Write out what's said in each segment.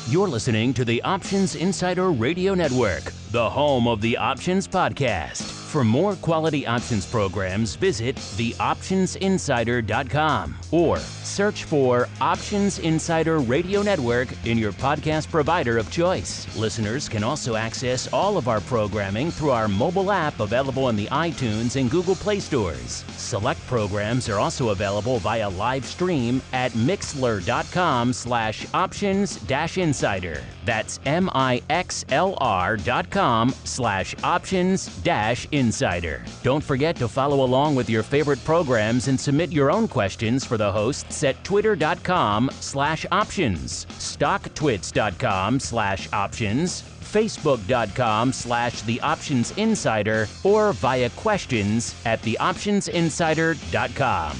You're listening to the Options Insider Radio Network, the home of the Options Podcast. For more quality options programs, visit theoptionsinsider.com or search for Options Insider Radio Network in your podcast provider of choice. Listeners can also access all of our programming through our mobile app available in the iTunes and Google Play stores. Select programs are also available via live stream at mixlr.com/options-insider. That's mixlr.com/options-insider. Don't forget to follow along with your favorite programs and submit your own questions for the hosts at twitter.com/options, stocktwits.com/options, facebook.com/theoptionsinsider, or via questions at theoptionsinsider.com.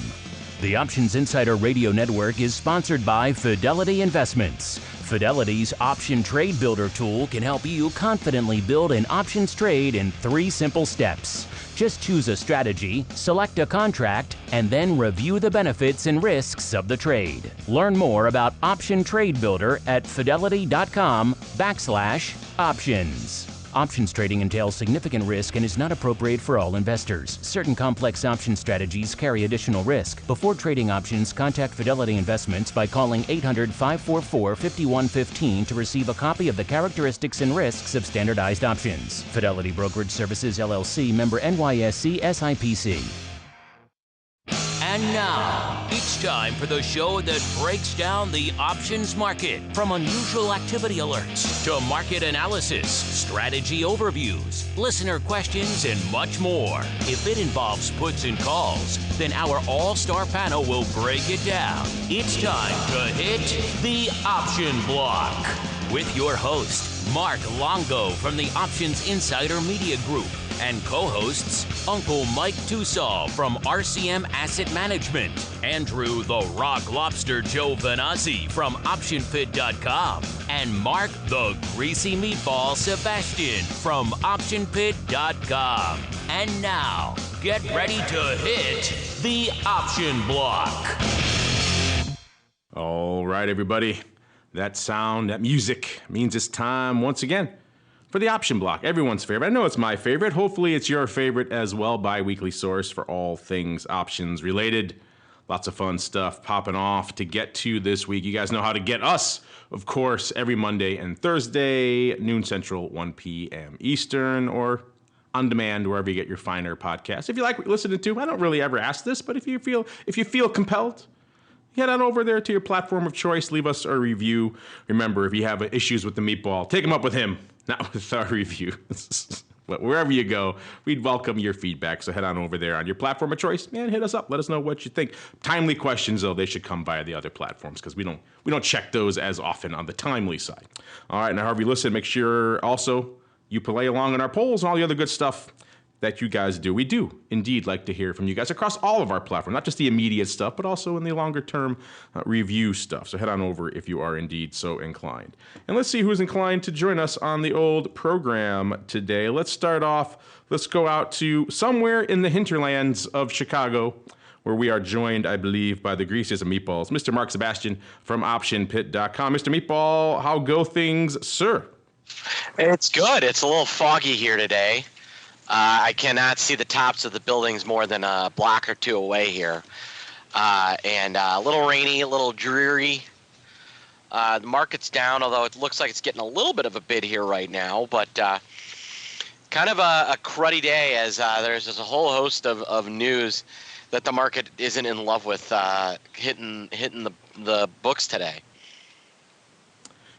The Options Insider Radio Network is sponsored by Fidelity Investments. Fidelity's Option Trade Builder tool can help you confidently build an options trade in 3 simple steps. Just choose a strategy, select a contract, and then review the benefits and risks of the trade. Learn more about Option Trade Builder at fidelity.com/options. Options trading entails significant risk and is not appropriate for all investors. Certain complex option strategies carry additional risk. Before trading options, contact Fidelity Investments by calling 800-544-5115 to receive a copy of the characteristics and risks of standardized options. Fidelity Brokerage Services, LLC, member NYSE SIPC. And now, it's time for the show that breaks down the options market. From unusual activity alerts to market analysis, strategy overviews, listener questions, and much more. If it involves puts and calls, then our all-star panel will break it down. It's time to hit the option block with your host, Mark Longo from the Options Insider Media Group, and co-hosts Uncle Mike Tussaw from RCM Asset Management, Andrew the Rock Lobster Joe Vanazzi from OptionPit.com, and Mark the Greasy Meatball Sebastian from OptionPit.com. And now, get ready to hit the option block. All right, everybody. That sound, that music means it's time once again for the option block, everyone's favorite. I know it's my favorite. Hopefully it's your favorite as well. Bi-weekly source for all things options related. Lots of fun stuff popping off to get to this week. You guys know how to get us, of course, every Monday and Thursday, noon Central, 1 p.m. Eastern, or on demand wherever you get your finer podcasts. If you like what you're listening to, I don't really ever ask this, but if you feel compelled, head on over there to your platform of choice. Leave us a review. Remember, if you have issues with the meatball, take them up with him, not with our review. But wherever you go, we'd welcome your feedback. So head on over there on your platform of choice. Man, hit us up. Let us know what you think. Timely questions, though, they should come via the other platforms because we don't check those as often on the timely side. All right, now, however you listen, make sure also you play along in our polls and all the other good stuff that you guys do. We do indeed like to hear from you guys across all of our platforms, not just the immediate stuff, but also in the longer term review stuff. So head on over if you are indeed so inclined. And let's see who's inclined to join us on the old program today. Let's start off. Let's go out to somewhere in the hinterlands of Chicago, where we are joined, I believe, by the greasiest of meatballs, Mr. Mark Sebastian from OptionPit.com. Mr. Meatball, how go things, sir? It's good. It's a little foggy here today. I cannot see the tops of the buildings more than a block or two away here. And a little rainy, a little dreary. The market's down, although it looks like it's getting a little bit of a bid here right now. But kind of a cruddy day as there's just a whole host of news that the market isn't in love with hitting the books today.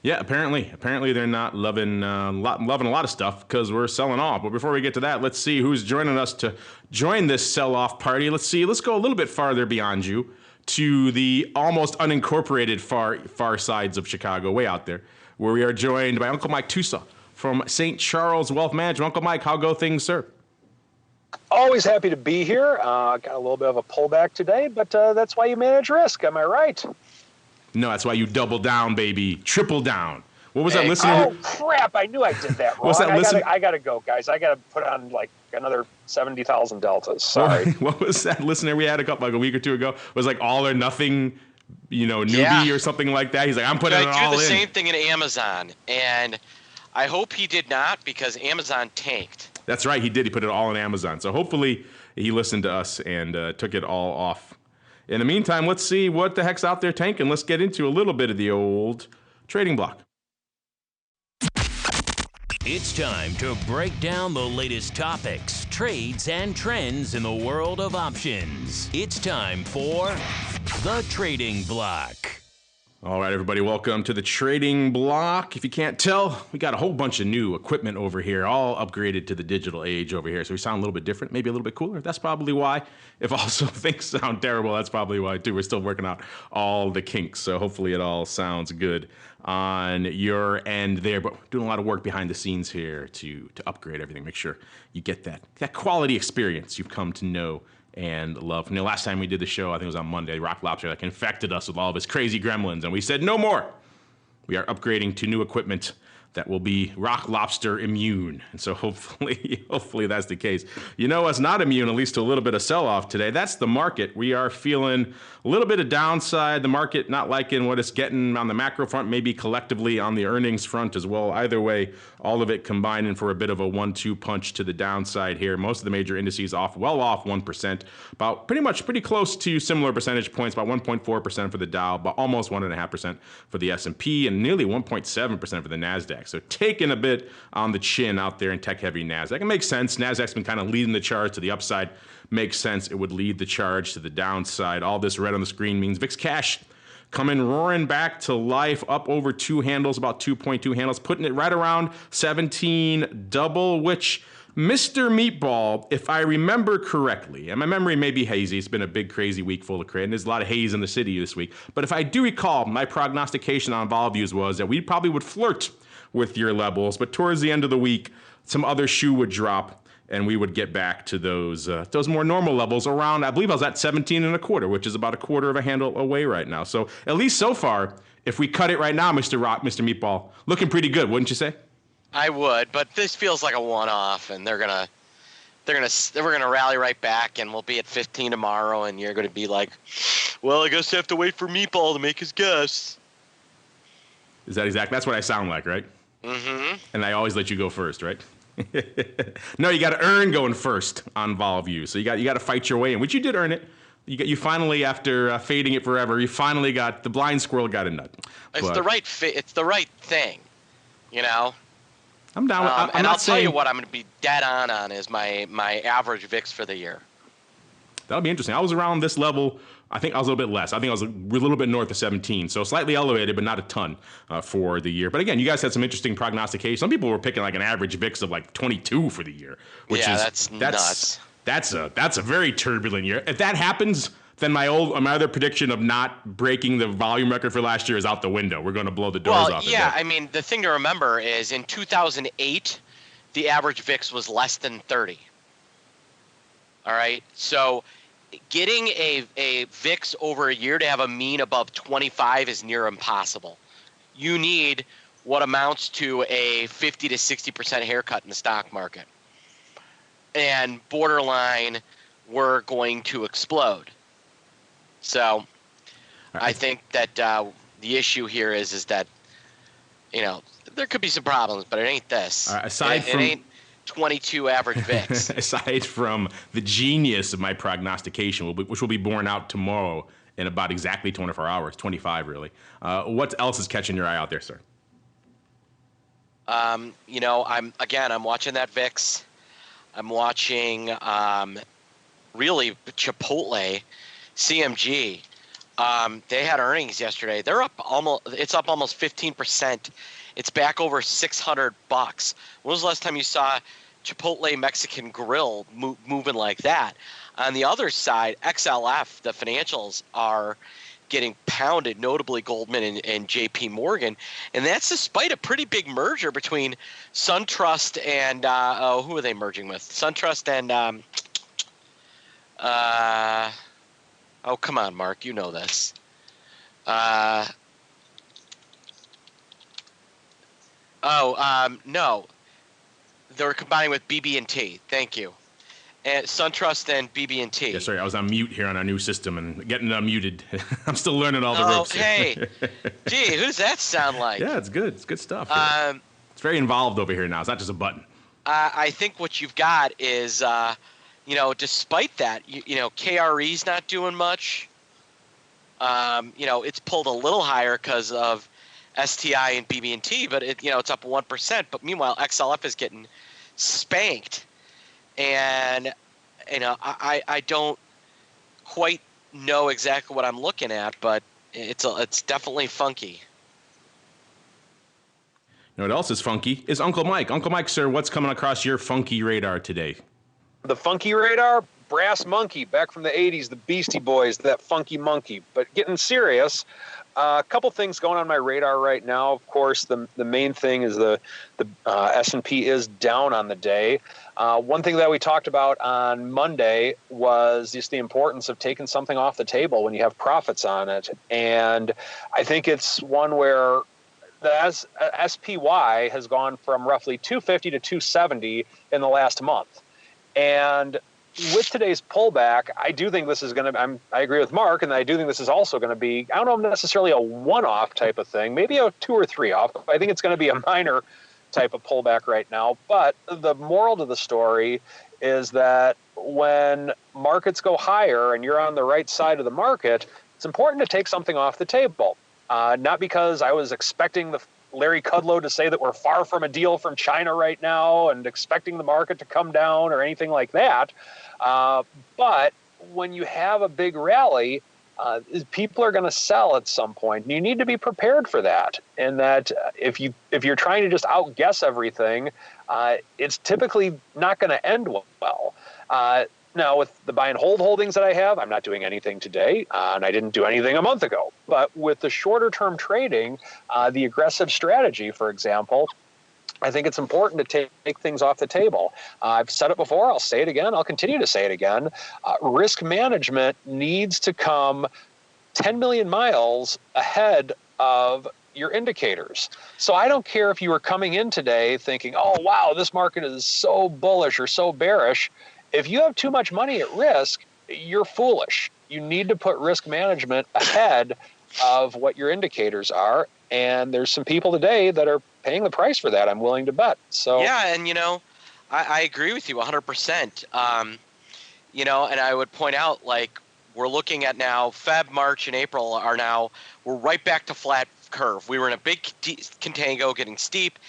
Yeah, apparently they're not loving a lot of stuff because we're selling off. But before we get to that, let's see who's joining us to join this sell-off party. Let's go a little bit farther beyond you to the almost unincorporated far sides of Chicago, way out there, where we are joined by Uncle Mike Tussaw from St. Charles Wealth Management. Uncle Mike, how go things, sir? Always happy to be here. Got a little bit of a pullback today, but that's why you manage risk. Am I right? No, that's why you double down, baby. Triple down. What was that listener? Oh, crap. I knew I did that wrong. I got to go, guys. I got to put on like another 70,000 deltas. Sorry. What was that listener we had a week or two ago? It was like all or nothing newbie or something like that. He's like, I'm putting it all in. I do the same thing in Amazon, and I hope he did not, because Amazon tanked. That's right, he did. He put it all in Amazon. So hopefully he listened to us and took it all off. In the meantime, let's see what the heck's out there tanking. Let's get into a little bit of the old trading block. It's time to break down the latest topics, trades, and trends in the world of options. It's time for the Trading Block. All right, everybody, welcome to the Trading Block. If you can't tell, we got a whole bunch of new equipment over here, all upgraded to the digital age over here. So we sound a little bit different, maybe a little bit cooler. That's probably why. If also things sound terrible, that's probably why, too. We're still working out all the kinks, so hopefully it all sounds good on your end there. But doing a lot of work behind the scenes here to upgrade everything, make sure you get that quality experience you've come to know and love. Last time we did the show, I think it was on Monday, Rock Lobster infected us with all of his crazy gremlins, and we said no more. We are upgrading to new equipment that will be Rock Lobster immune, and so hopefully that's the case. What's not immune, at least to a little bit of sell-off today? That's the market. We are feeling a little bit of downside. The market not liking what it's getting on the macro front, maybe collectively on the earnings front as well. Either way, all of it combining for a bit of a 1-2 punch to the downside here. Most of the major indices off 1%, about pretty close to similar percentage points, about 1.4% for the Dow, about almost 1.5% for the S&P, and nearly 1.7% for the NASDAQ. So taking a bit on the chin out there in tech-heavy NASDAQ. It makes sense. NASDAQ's been kind of leading the charge to the upside. Makes sense. It would lead the charge to the downside. All this red on the screen means VIX cash coming roaring back to life, up over 2 handles, about 2.2 handles, putting it right around 17 double, which Mr. Meatball, if I remember correctly, and my memory may be hazy, it's been a big, crazy week full of crazy, and there's a lot of haze in the city this week, but if I do recall, my prognostication on vol views was that we probably would flirt with your levels, but towards the end of the week, some other shoe would drop, and we would get back to those more normal levels around, I believe I was at 17.25, which is about a quarter of a handle away right now. So at least so far, if we cut it right now, Mr. Meatball, looking pretty good, wouldn't you say? I would, but this feels like a one-off, and we're gonna rally right back, and we'll be at 15 tomorrow, and you're gonna be like, well, I guess I have to wait for Meatball to make his guess. Is that exactly? That's what I sound like, right? Mm-hmm. And I always let you go first, right? No, you got to earn going first on vol view. So you got to fight your way in, which you did earn it. You finally, after fading it forever, you finally got the blind squirrel got a nut. It's the right it's the right thing, I'm down with. And I'll tell you what I'm going to be dead on is my average VIX for the year. That'll be interesting. I was around this level. I think I was a little bit less. I think I was a little bit north of 17, so slightly elevated, but not a ton for the year. But again, you guys had some interesting prognostication. Some people were picking like an average VIX of like 22 for the year, which that's nuts. That's a very turbulent year. If that happens, then my other prediction of not breaking the volume record for last year is out the window. We're going to blow the doors off. Yeah, I mean, the thing to remember is in 2008, the average VIX was less than 30. All right, so getting a VIX over a year to have a mean above 25 is near impossible. You need what amounts to a 50 to 60% haircut in the stock market. And borderline, we're going to explode. So I think that the issue here is that, there could be some problems, but it ain't this. It ain't 22 average VIX. Aside from the genius of my prognostication, which will be borne out tomorrow in about exactly 24 hours, 25 really. What else is catching your eye out there, sir? I'm watching that VIX. I'm watching really Chipotle, CMG. They had earnings yesterday. It's up almost 15%. It's back over $600. When was the last time you saw Chipotle Mexican Grill moving like that? On the other side, XLF, the financials are getting pounded, notably Goldman and JP Morgan. And that's despite a pretty big merger between SunTrust and who are they merging with? SunTrust and oh, come on, Mark, you know this. No. They're combining with BB&T. Thank you. And SunTrust and BB&T. Yeah, sorry, I was on mute here on our new system and getting unmuted. I'm still learning all the ropes. Oh, hey. Gee, who does that sound like? Yeah, it's good. It's good stuff. It's very involved over here now. It's not just a button. I think what you've got is, despite that, KRE's not doing much. It's pulled a little higher because of STI and BB&T, but it's up 1%. But meanwhile, XLF is getting spanked. And, I don't quite know exactly what I'm looking at, but it's definitely funky. You know what else is funky is Uncle Mike. Uncle Mike, sir, what's coming across your funky radar today? The funky radar, Brass Monkey, back from the 80s, the Beastie Boys, that funky monkey. But getting serious, a couple things going on my radar right now. Of course, the main thing is the S&P is down on the day. One thing that we talked about on Monday was just the importance of taking something off the table when you have profits on it. And I think it's one where the SPY has gone from roughly 250 to 270 in the last month. And with today's pullback, I do think this is going to, I agree with Mark, and I do think this is also going to be, I don't know, necessarily a one-off type of thing, maybe a 2 or 3 off. I think it's going to be a minor type of pullback right now. But the moral to the story is that when markets go higher and you're on the right side of the market, it's important to take something off the table. Not because I was expecting Larry Kudlow to say that we're far from a deal from China right now and expecting the market to come down or anything like that. But when you have a big rally, people are going to sell at some point, and you need to be prepared for that. And that if you're trying to just outguess everything, it's typically not going to end well. Now, with the buy and hold holdings that I have, I'm not doing anything today, and I didn't do anything a month ago. But with the shorter term trading, the aggressive strategy, for example, I think it's important to take things off the table. I've said it before. I'll say it again. I'll continue to say it again. Risk management needs to come 10 million miles ahead of your indicators. So I don't care if you were coming in today thinking, oh, wow, this market is so bullish or so bearish. If you have too much money at risk, you're foolish. You need to put risk management ahead of what your indicators are. And there's some people today that are paying the price for that, I'm willing to bet. So yeah, and I agree with you 100%. And I would point out, like, we're looking at now Feb, March, and April we're right back to flat curve. We were in a big contango getting steep.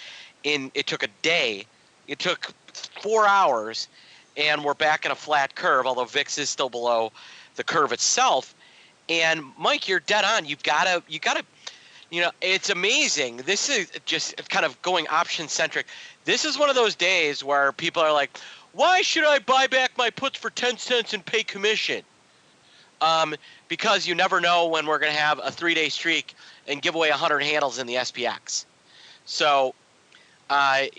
It took a day. It took 4 hours. And we're back in a flat curve, although VIX is still below the curve itself. And Mike, you're dead on. You gotta, it's amazing. This is just kind of going option centric. This is one of those days where people are like, why should I buy back my puts for 10 cents and pay commission? Because you never know when we're going to have a 3-day streak and give away 100 handles in the SPX. So, I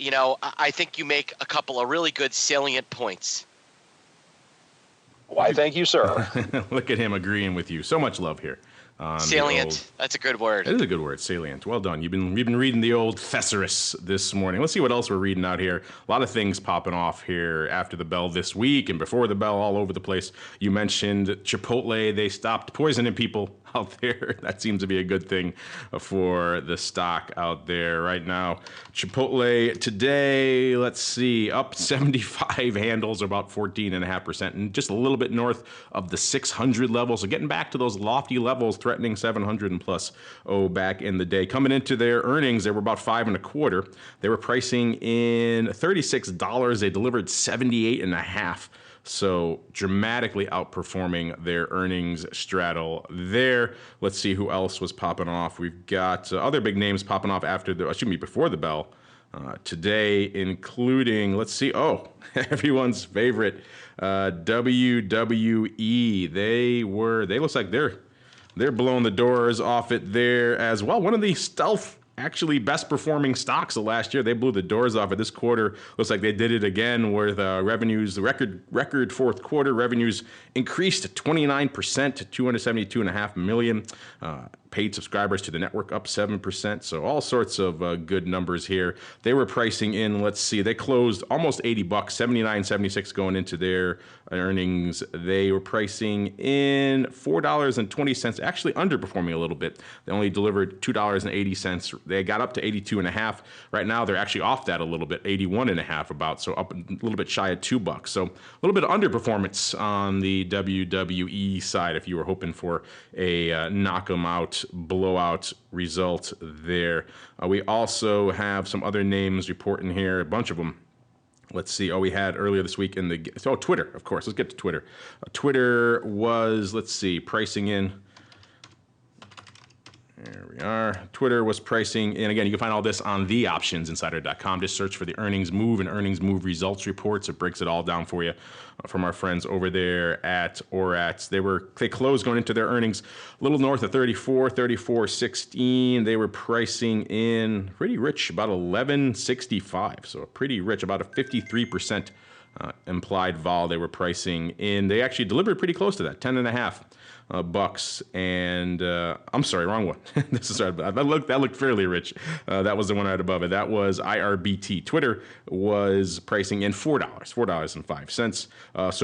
think you make a couple of really good salient points. Why, thank you, sir. Look at him agreeing with you. So much love here. Salient. That's a good word. It is a good word, salient. Well done. You've been reading the old thesaurus this morning. Let's see what else we're reading out here. A lot of things popping off here after the bell this week and before the bell all over the place. You mentioned Chipotle. They stopped poisoning people out there. That seems to be a good thing for the stock out there right now. Chipotle today, let's see, up 75 handles, about 14.5%, and just a little bit north of the 600 level. So getting back to those lofty levels, threatening 700 and plus. Back in the day, coming into their earnings, they were about 5.25. They were pricing in $36. They delivered 78.5. So dramatically outperforming their earnings straddle there. Let's see who else was popping off. We've got other big names popping off before the bell today, including, let's see, everyone's favorite WWE. They looks like they're blowing the doors off it there as well. One of the stealth, actually best performing stocks of last year. They blew the doors off it this quarter. Looks like they did it again with revenues. The record fourth quarter revenues increased 29% to $272.5 million. paid subscribers to the network up 7%. So all sorts of good numbers here. They were pricing in, let's see, they closed almost $80, $79.76 going into their earnings. They were pricing in $4.20, actually underperforming a little bit. They only delivered $2.80. They got up to 82.5. Right now they're actually off that a little bit, 81.5 about, so up a little bit shy of $2. So a little bit of underperformance on the WWE side if you were hoping for a knock 'em out, blowout result there. We also have some other names reporting here, a bunch of them. Let's see. We had earlier this week in the... Twitter, of course. Let's get to Twitter. Twitter was, let's see, pricing in... There we are. Twitter was pricing, and again, you can find all this on theoptionsinsider.com. Just search for the earnings move and earnings move results reports. It breaks it all down for you from our friends over there at Orats. They closed going into their earnings a little north of 34.16. They were pricing in pretty rich, about 11.65. So pretty rich, about a 53% implied vol they were pricing in. They actually delivered pretty close to that, 10.5. Bucks, and I'm sorry, wrong one. That looked fairly rich. That was the one right above it. That was IRBT. Twitter was pricing in $4.05. So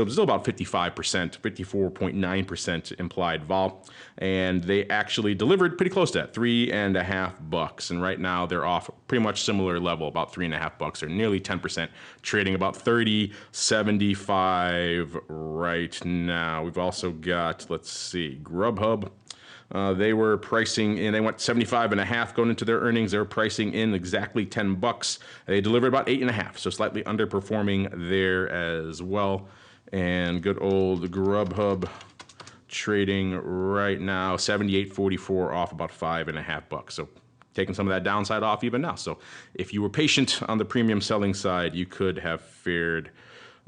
it was still about 55%, 54.9% implied vol, and they actually delivered pretty close to that, $3.50. And right now they're off pretty much similar level, about $3.50 or nearly 10%, trading about 30.75 right now. We've also got, let's see, Grubhub. They were pricing in, they went 75.5 going into their earnings. They were pricing in exactly $10. They delivered about 8.5, so slightly underperforming there as well. And good old Grubhub trading right now, 78.44, off about $5.50. So taking some of that downside off even now. So if you were patient on the premium selling side, you could have fared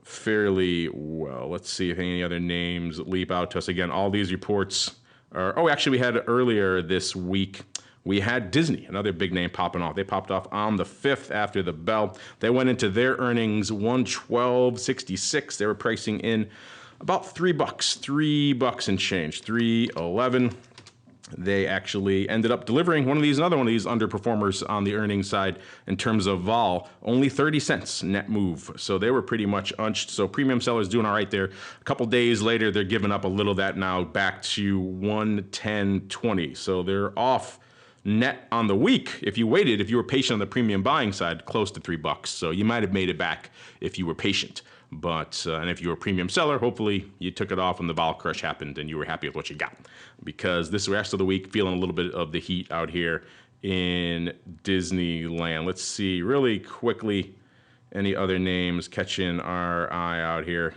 fairly well. Let's see if any other names leap out to us. Again, all these reports are... actually, we had earlier this week, we had Disney, another big name popping off. They popped off on the 5th after the bell. They went into their earnings, $112.66. They were pricing in about $3 and change, $3.11. They actually ended up delivering another one of these underperformers on the earnings side in terms of vol, only 30 cents net move. So they were pretty much unched. So premium sellers doing all right there. A couple days later, they're giving up a little of that now, back to 110.20. So they're off net on the week. If you were patient on the premium buying side, close to $3. So you might have made it back if you were patient. But and if you were a premium seller, hopefully you took it off when the vol crush happened and you were happy with what you got. Because this rest of the week, feeling a little bit of the heat out here in Disneyland. Let's see really quickly any other names catching our eye out here.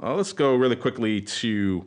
Let's go really quickly to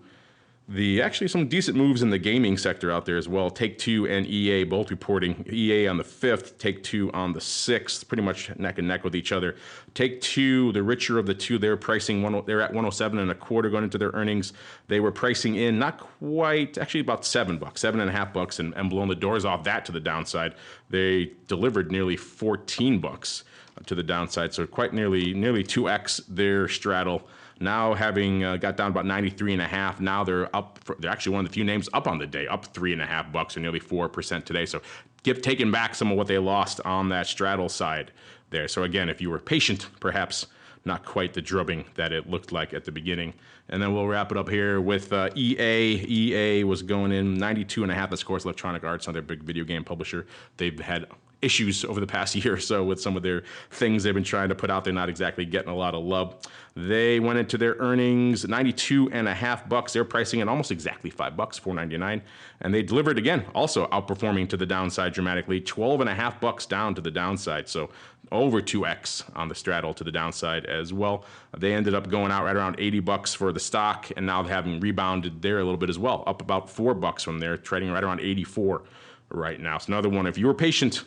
actually some decent moves in the gaming sector out there as well. Take-Two and EA both reporting. EA on the 5th, Take-Two on the 6th, pretty much neck and neck with each other. Take-Two, the richer of the two, they're at 107.25 going into their earnings. They were pricing in not quite, actually about $7, $7.50, and blowing the doors off that to the downside. They delivered nearly $14 to the downside, so quite nearly 2x their straddle. Now having got down about 93.5, now they're up. They're actually one of the few names up on the day, up $3.50 or nearly 4% today. So taking back some of what they lost on that straddle side there. So again, if you were patient, perhaps not quite the drubbing that it looked like at the beginning. And then we'll wrap it up here with EA. EA was going in 92.5. That's, of course, Electronic Arts, another big video game publisher. They've had issues over the past year or so with some of their things they've been trying to put out there, not exactly getting a lot of love. They went into their earnings, $92.50. They're pricing at almost exactly $5, $4.99. And they delivered again, also outperforming to the downside dramatically, $12.50 down to the downside. So over 2x on the straddle to the downside as well. They ended up going out right around $80 for the stock, and now having rebounded there a little bit as well, up about $4 from there, trading right around 84 right now. So another one, if you were patient,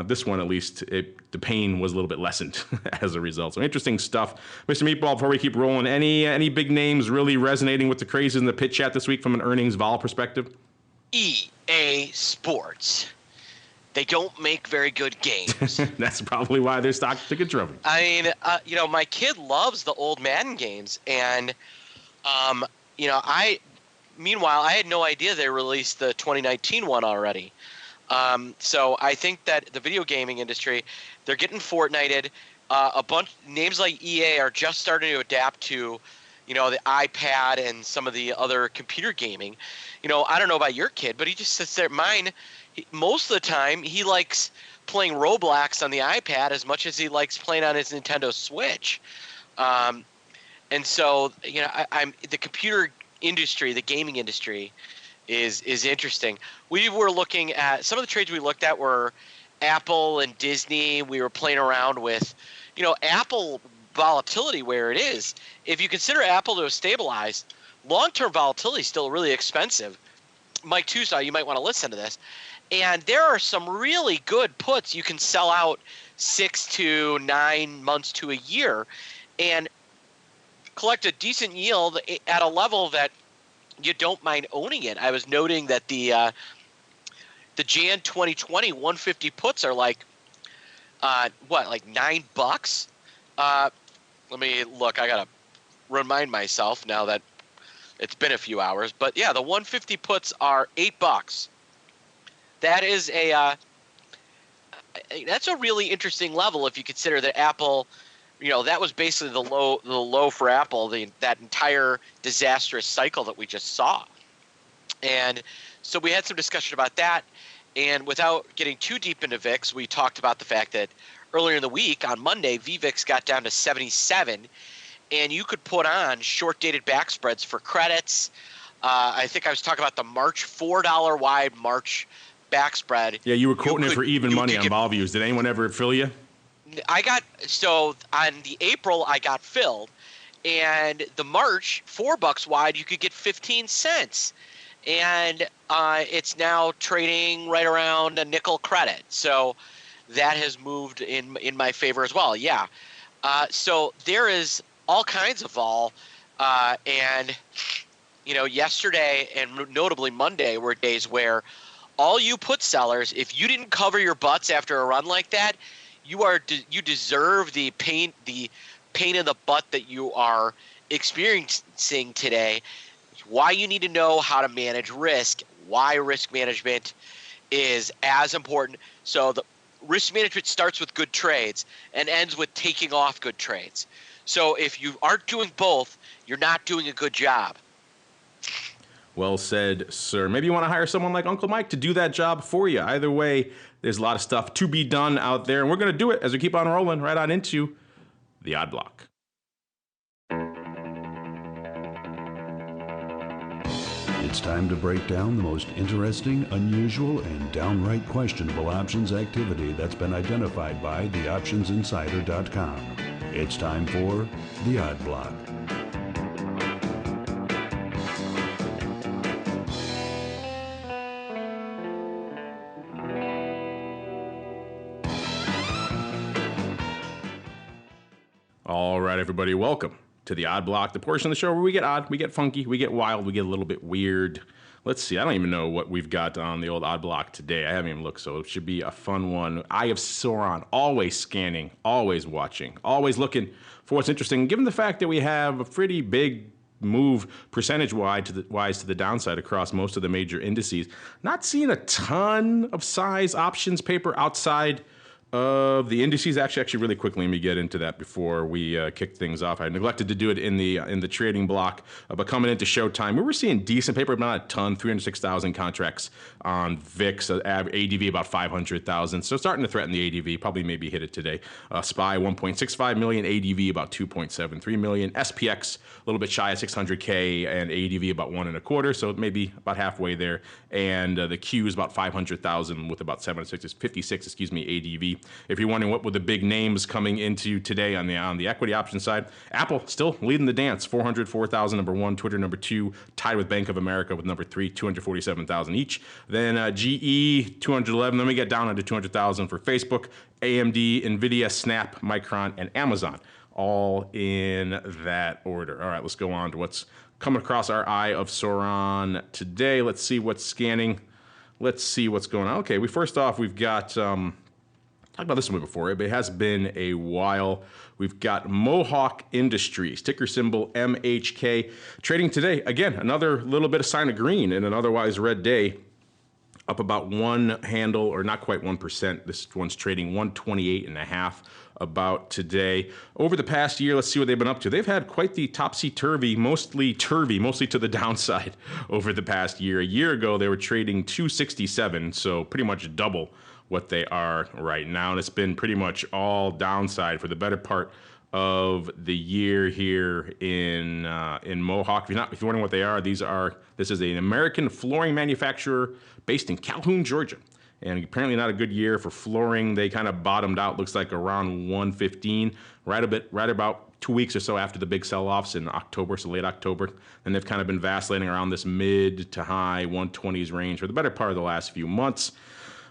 this one, at least, the pain was a little bit lessened as a result. So interesting stuff. Mr. Meatball, before we keep rolling, any big names really resonating with the crazies in the pit chat this week from an earnings vol perspective? EA Sports. They don't make very good games. That's probably why their stock took a drubbing. I mean, my kid loves the old Madden games, and, I meanwhile, I had no idea they released the 2019 one already. So I think that the video gaming industry, they're getting Fortnited. A bunch names like EA are just starting to adapt to, the iPad and some of the other computer gaming. I don't know about your kid, but he just sits there. Most of the time, he likes playing Roblox on the iPad as much as he likes playing on his Nintendo Switch. And so, I'm the computer industry, the gaming industry, is interesting. We were looking at some of the trades we looked at were Apple and Disney. We were playing around with, Apple volatility where it is. If you consider Apple to have stabilized, long-term volatility is still really expensive. Mike Tusaw, you might want to listen to this. And there are some really good puts you can sell out 6 to 9 months to a year and collect a decent yield at a level that you don't mind owning it. I was noting that the Jan 2020 150 puts are like $9? Let me look. I gotta remind myself now that it's been a few hours. But yeah, the 150 puts are $8. That is that's a really interesting level if you consider that Apple, that was basically the low for Apple, that entire disastrous cycle that we just saw. And so we had some discussion about that. And without getting too deep into VIX, we talked about the fact that earlier in the week on Monday, VVIX got down to 77, and you could put on short-dated back spreads for credits. I think I was talking about the March $4 wide March back spread. Yeah, you were quoting it for even money on vol views. Did anyone ever fill you? So on the April, I got filled, and the March $4 wide, you could get 15 cents. And it's now trading right around a nickel credit. So that has moved in my favor as well. Yeah. So there is all kinds of vol. And, yesterday and notably Monday were days where all you put sellers, if you didn't cover your butts after a run like that, you deserve the pain in the butt that you are experiencing today. Why you need to know how to manage risk, why risk management is as important. So the risk management starts with good trades and ends with taking off good trades. So if you aren't doing both, you're not doing a good job. Well said, sir. Maybe you want to hire someone like Uncle Mike to do that job for you. Either way, there's a lot of stuff to be done out there, and we're going to do it as we keep on rolling right on into the Odd Block. It's time to break down the most interesting, unusual, and downright questionable options activity that's been identified by theoptionsinsider.com. It's time for the Odd Block. All right, everybody, welcome to the Odd Block, the portion of the show where we get odd, we get funky, we get wild, we get a little bit weird. Let's see, I don't even know what we've got on the old Odd Block today. I haven't even looked, so it should be a fun one. Eye of Sauron, always scanning, always watching, always looking for what's interesting. Given the fact that we have a pretty big move percentage-wise to the downside across most of the major indices, not seeing a ton of size options paper outside of the indices. Actually, really quickly, let me get into that before we kick things off. I neglected to do it in the trading block, but coming into showtime, we were seeing decent paper, but not a ton. 306,000 contracts on VIX, ADV about 500,000. So starting to threaten the ADV. Probably maybe hit it today. SPY 1.65 million, ADV about 2.73 million. SPX a little bit shy of 600K and ADV about 1.25. So maybe about halfway there. And the Q is about 500,000 with about 756, ADV. If you're wondering what were the big names coming into today on the equity option side, Apple still leading the dance, 404,000 number one, Twitter number two, tied with Bank of America with number three, 247,000 each. Then GE 211. Then we get down under 200,000 for Facebook, AMD, Nvidia, Snap, Micron, and Amazon, all in that order. All right, let's go on to what's coming across our Eye of Sauron today. Let's see what's scanning. Let's see what's going on. Okay, first off, we've got talked about this one before, but it has been a while. We've got Mohawk Industries, ticker symbol MHK, trading today. Again, another little bit of sign of green in an otherwise red day. Up about one handle, or not quite 1%. This one's trading 128.5 about today. Over the past year, let's see what they've been up to. They've had quite the topsy-turvy, mostly to the downside over the past year. A year ago, they were trading 267, so pretty much double what they are right now. And it's been pretty much all downside for the better part of the year here in Mohawk. If you're wondering what they are, this is an American flooring manufacturer based in Calhoun, Georgia. And apparently not a good year for flooring. They kind of bottomed out, looks like around 115, right about 2 weeks or so after the big sell-offs in October, so late October. And they've kind of been vacillating around this mid to high 120s range for the better part of the last few months.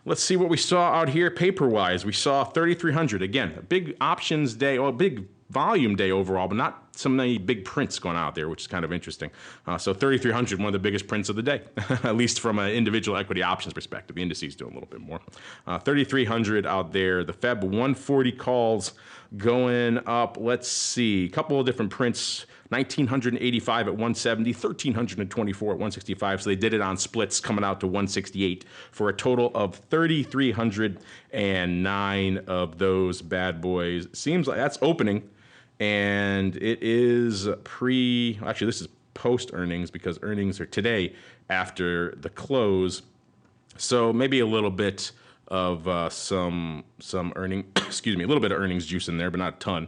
Let's see what we saw out here paper-wise. We saw 3,300. Again, a big options day, or a big volume day overall, but not so many big prints going out there, which is kind of interesting. So 3,300, one of the biggest prints of the day, at least from an individual equity options perspective. The indices doing a little bit more. 3,300 out there. The Feb 140 calls going up. Let's see, a couple of different prints. 1,985 at 170, 1,324 at 165. So they did it on splits, coming out to 168 for a total of 3,309 of those bad boys. Seems like that's opening, and it is actually this is post earnings, because earnings are today after the close. So maybe a little bit of some earning, excuse me, a little bit of earnings juice in there, but not a ton.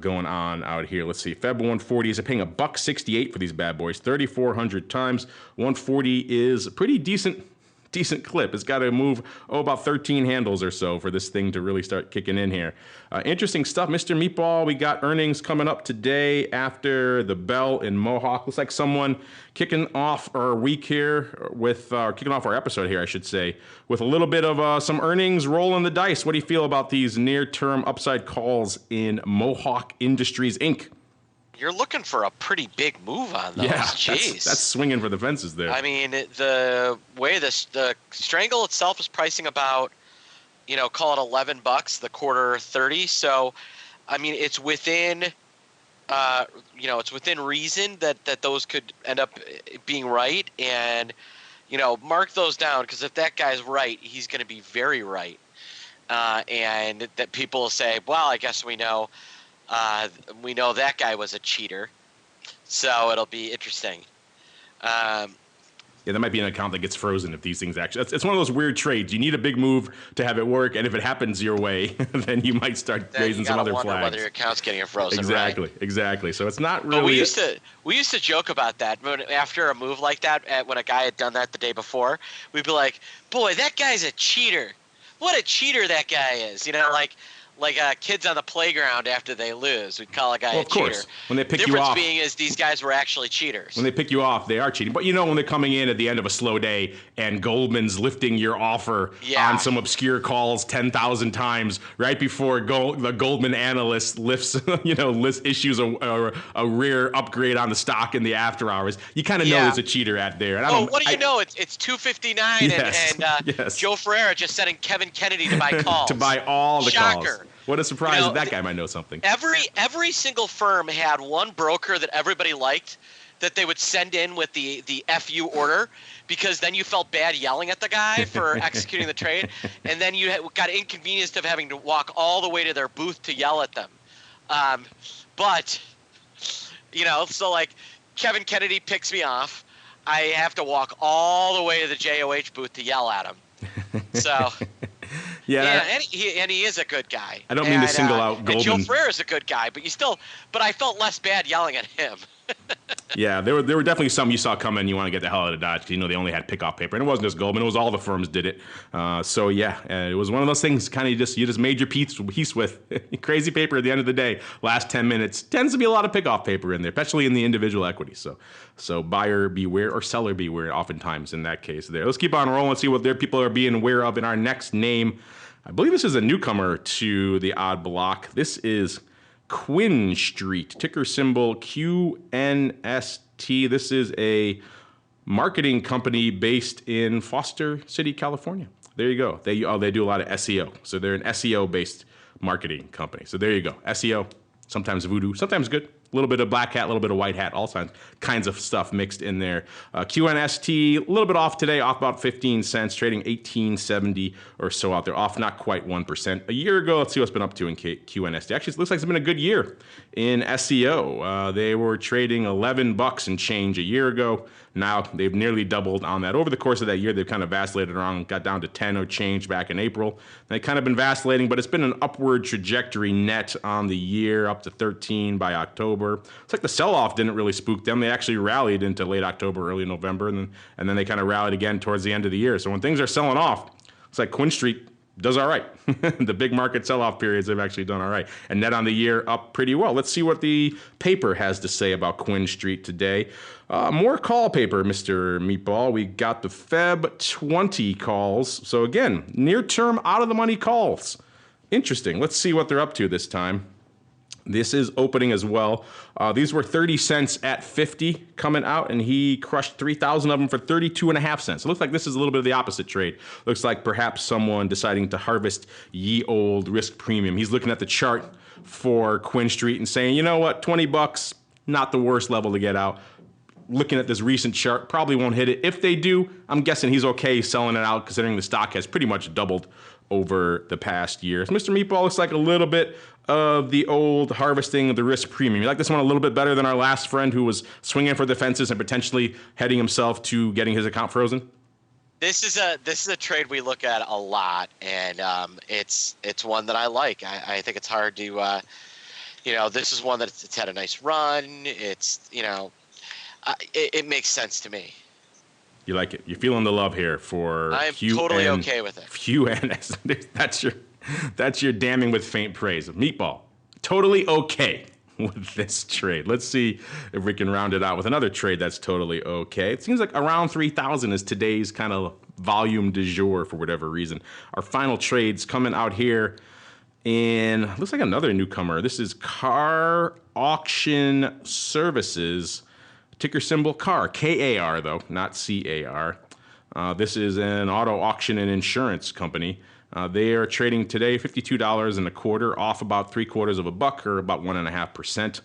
Going on out here. Let's see. Feb 140 is paying $1.68 for these bad boys. 3,400 times 140 is a pretty decent clip. It's got to move about 13 handles or so for this thing to really start kicking in here. Interesting stuff, Mr. Meatball. We got earnings coming up today after the bell in Mohawk. Looks like someone kicking off our week here with kicking off our episode here, I should say, with a little bit of some earnings rolling the dice. What do you feel about these near-term upside calls in Mohawk Industries Inc.? You're looking for a pretty big move on those. Yeah, Jeez. That's swinging for the fences there. I mean, the way the strangle itself is pricing about, call it $11, the quarter 30. So, I mean, it's within, it's within reason that those could end up being right. And, mark those down, because if that guy's right, he's going to be very right. And that people will say, well, I guess we know that guy was a cheater, so it'll be interesting. Yeah, that might be an account that gets frozen if these things actually. It's one of those weird trades. You need a big move to have it work, and if it happens your way, then you might start raising some other flags. Whether your account's getting frozen. Exactly. So it's not really. But we used to joke about that after a move like that. When a guy had done that the day before, we'd be like, "Boy, that guy's a cheater. What a cheater that guy is!" Like kids on the playground after they lose. We'd call a guy a cheater. Of course. When they pick you off. Difference being is these guys were actually cheaters. When they pick you off, they are cheating. But when they're coming in at the end of a slow day and Goldman's lifting your offer on some obscure calls 10,000 times right before the Goldman analyst issues a rare upgrade on the stock in the after hours, you kind of know there's a cheater at there. And what do you know? It's 2:59 and Joe Ferreira just sending Kevin Kennedy to buy calls. To buy all the calls. Shocker. What a surprise that guy might know something. Every single firm had one broker that everybody liked that they would send in with the FU order, because then you felt bad yelling at the guy for executing the trade, and then you got inconvenienced of having to walk all the way to their booth to yell at them. So like Kevin Kennedy picks me off, I have to walk all the way to the JOH booth to yell at him. So. And he is a good guy. I don't mean to single out Goldman. And Joe Ferreira is a good guy, but I felt less bad yelling at him. Yeah, there were definitely some you saw coming. You want to get the hell out of Dodge, because they only had pickoff paper, and it wasn't just Goldman; it was all the firms did it. It was one of those things. Kind of you just made your peace with crazy paper at the end of the day. Last 10 minutes tends to be a lot of pickoff paper in there, especially in the individual equity. So buyer beware or seller beware. Oftentimes in that case, there. Let's keep on rolling. Let's see what their people are being aware of in our next name. I believe this is a newcomer to the odd block. This is QuinStreet, ticker symbol QNST. This is a marketing company based in Foster City, California. There you go. They do a lot of SEO. So they're an SEO-based marketing company. So there you go. SEO, sometimes voodoo, sometimes good. A little bit of black hat, a little bit of white hat, all kinds of stuff mixed in there. QNST, a little bit off today, off about 15 cents, trading 18.70 or so out there, off not quite 1%. A year ago, let's see what's been up to in QNST. Actually, it looks like it's been a good year in SEO. They were trading $11 and change a year ago. Now they've nearly doubled on that. Over the course of that year, they've kind of vacillated around, got down to 10 or change back in April. They've kind of been vacillating, but it's been an upward trajectory net on the year, up to 13 by October. It's like the sell-off didn't really spook them. They actually rallied into late October, early November, and then they kind of rallied again towards the end of the year. So when things are selling off, it's like QuinStreet does all right. The big market sell-off periods have actually done all right. And net on the year up pretty well. Let's see what the paper has to say about QuinStreet today. More call paper, Mr. Meatball. We got the Feb 20 calls. So again, near-term out-of-the-money calls. Interesting. Let's see what they're up to this time. This is opening as well. These were 30 cents at 50 coming out, and he crushed 3,000 of them for 32.5 cents. It looks like this is a little bit of the opposite trade. Looks like perhaps someone deciding to harvest ye old risk premium. He's looking at the chart for QuinStreet and saying, you know what, $20, not the worst level to get out. Looking at this recent chart, probably won't hit it. If they do, I'm guessing he's okay selling it out, considering the stock has pretty much doubled over the past years. Mr. Meatball looks like a little bit of the old harvesting of the risk premium. You like this one a little bit better than our last friend who was swinging for the fences and potentially heading himself to getting his account frozen? This is a trade we look at a lot, and it's one that I like. I think it's hard to, this is one that it's had a nice run. It's, it makes sense to me. You like it. You're feeling the love here for I'm totally okay with it. QNS. That's your damning with faint praise. Meatball, totally okay with this trade. Let's see if we can round it out with another trade that's totally okay. It seems like around 3,000 is today's kind of volume du jour for whatever reason. Our final trade's coming out here in, looks like another newcomer. This is Car Auction Services. Ticker symbol CAR, K-A-R though, not C-A-R. This is an auto auction and insurance company. They are trading today $52.25, off about 3/4 of a buck, or about 1.5%.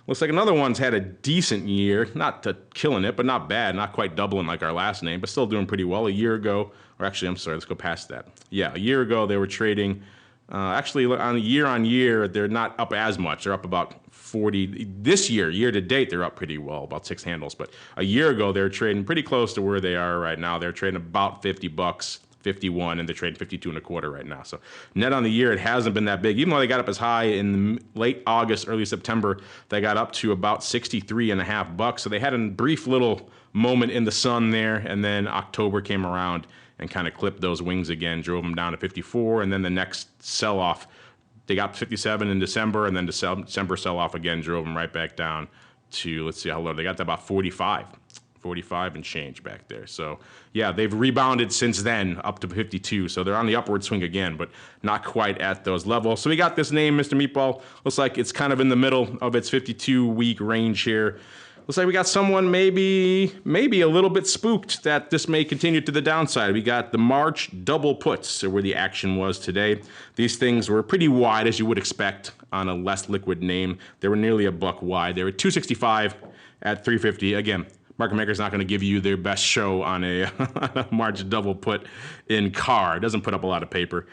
Looks like another one's had a decent year, not killing it, but not bad, not quite doubling like our last name, but still doing pretty well. A year ago, or actually, I'm sorry, let's go past that. Yeah, a year ago they were trading, actually on year, they're not up as much. They're up about 40. This year to date, they're up pretty well, about 6 handles. But a year ago, they were trading pretty close to where they are right now. They're trading about $50, 51, and they're trading 52.25 right now. So net on the year, it hasn't been that big. Even though they got up as high in late August, early September, they got up to about 63.5 bucks. So they had a brief little moment in the sun there, and then October came around and kind of clipped those wings again, drove them down to 54, and then the next sell-off, they got 57 in December, and then December sell-off again drove them right back down to, let's see how low, they got to about 45 and change back there. So, yeah, they've rebounded since then up to 52, so they're on the upward swing again, but not quite at those levels. So we got this name, Mr. Meatball. Looks like it's kind of in the middle of its 52-week range here. Looks like we got someone maybe a little bit spooked that this may continue to the downside. We got the March double puts, where the action was today. These things were pretty wide, as you would expect on a less liquid name. They were nearly a buck wide. They were 265 at 350. Again, market maker's not going to give you their best show on a March double put in CAR. It doesn't put up a lot of paper.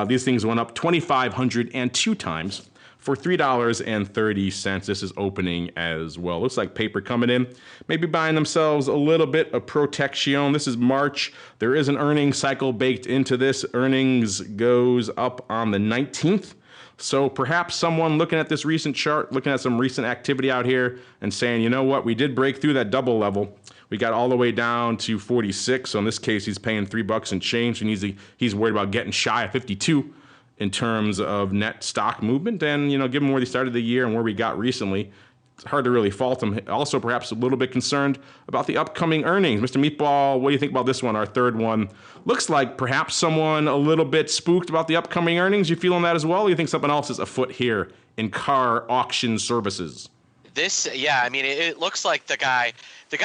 These things went up 2,502 times. For $3.30. This is opening as well. Looks like paper coming in. Maybe buying themselves a little bit of protection. This is March. There is an earnings cycle baked into this. Earnings goes up on the 19th. So perhaps someone looking at this recent chart, looking at some recent activity out here and saying, you know what, we did break through that double level. We got all the way down to 46. So in this case, he's paying $3 and change, and he's worried about getting shy of 52. In terms of net stock movement, and given where they started the year and where we got recently, it's hard to really fault them. Also, perhaps a little bit concerned about the upcoming earnings. Mr. Meatball, what do you think about this one, our third one? Looks like perhaps someone a little bit spooked about the upcoming earnings. You feeling that as well? Or you think something else is afoot here in Car Auction Services? It looks like the guy